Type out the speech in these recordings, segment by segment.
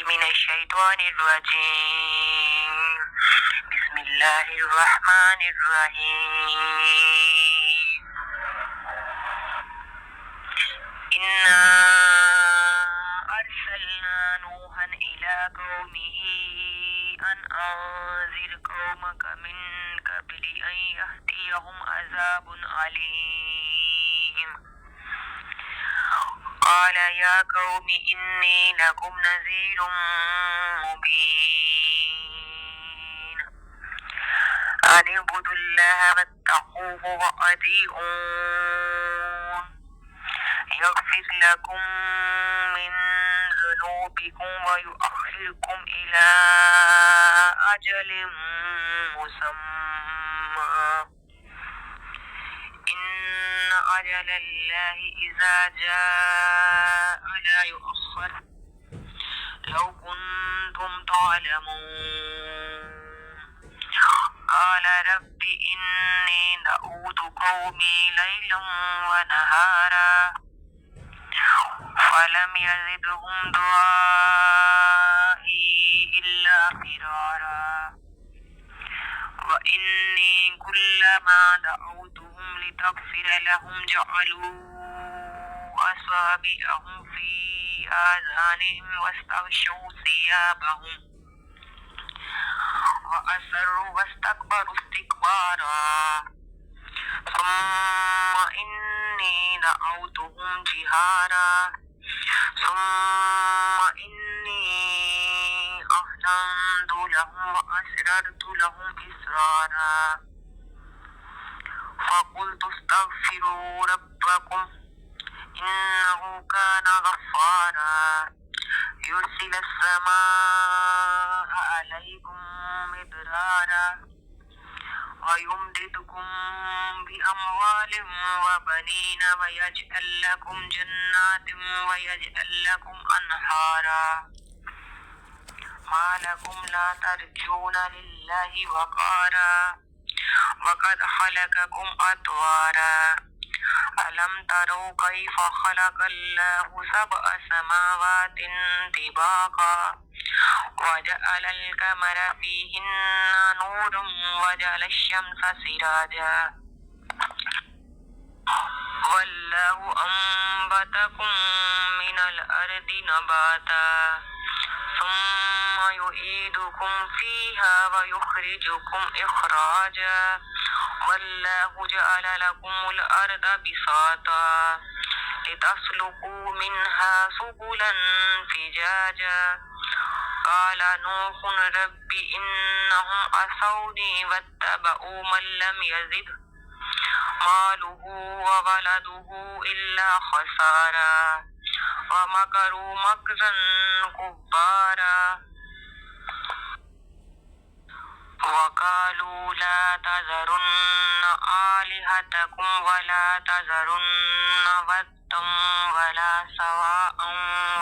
من الشيطان الرجيم بسم الله الرحمن الرحيم إنا أرسلنا نوحا إلى قومه أن أنذر قومك من قبل أن يأتيهم عذاب أليم قال يا قوم إني لكم نذير مبين أن اعبدوا الله واتقوه وأطيعون يغفر لكم من ذنوبكم ويؤخركم إلى أجل مسمى إن أجل الله إذا جاء لا يؤخر لو كنتم تعلمون قال رب إني دعوت قومي ليلا ونهارا فلم يزدهم دعائي إلا فرارا وإني كلما دعوتهم لتغفر لهم جعلوا أصابعهم في آذانهم واستغشوا ثيابهم وأسروا واستكبروا استكبارا ثم إني دعوتهم جهارا ثم إني أعلنت لهم وأسررت لهم إسرارا فقلت استغفروا ربكم إنه كان غفارا يرسل السماء عليكم مدرارا ويمددكم بأموال وبنين ويجعل لكم جنات ويجعل لكم أنهارا ما لكم لا ترجون لله وقارا وقد خلقكم أطوارا ألم تروا كيف خلق الله سبع سماوات طباقا وجعل القمر فيهن نورا وجعل الشمس سراجا والله أنبتكم من الأرض نباتا ثم يعيدكم فيها ويخرجكم إخراجا والله جعل لكم الأرض بساطا لتسلكوا منها سبلا فجاجا قال نوح رب إنهم عصوني واتبعوا من لم يزد ماله وولده إلا خسارا ومكروا مكرا كبارا وقالوا لا تذرن آلهتكم ولا تذرن ودا ولا سواء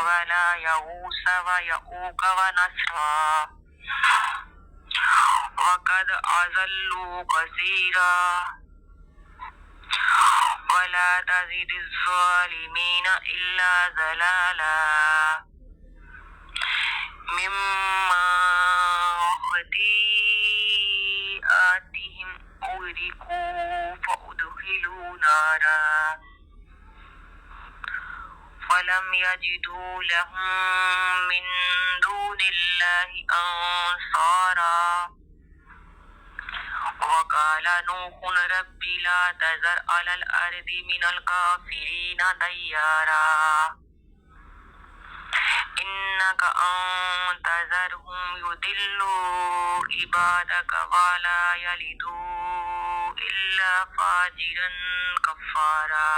ولا يغوث ويعوق ونسرا وقد أضلوا كثيرا ولا تزد الظالمين إلا ضلالا مما خطيئاتهم أغرقوا فأدخلوا نارا فلم يجدوا لهم من دون الله أنصارا وقال نوح رب لا تذر على الأرض من الكافرين ديارا إنك أن تذرهم يضلوا عبادك ولا يلدوا إلا فاجرا كفارا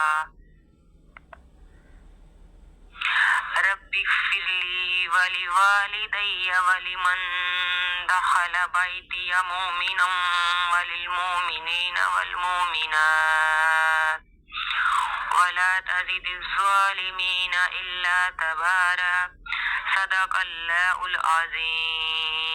رب اغفر لي ولوالدي ولمن دخل بيتي مؤمنا وللمؤمنين والمؤمنات ولا تزد الظالمين إلا تبارا صدق الله العظيم।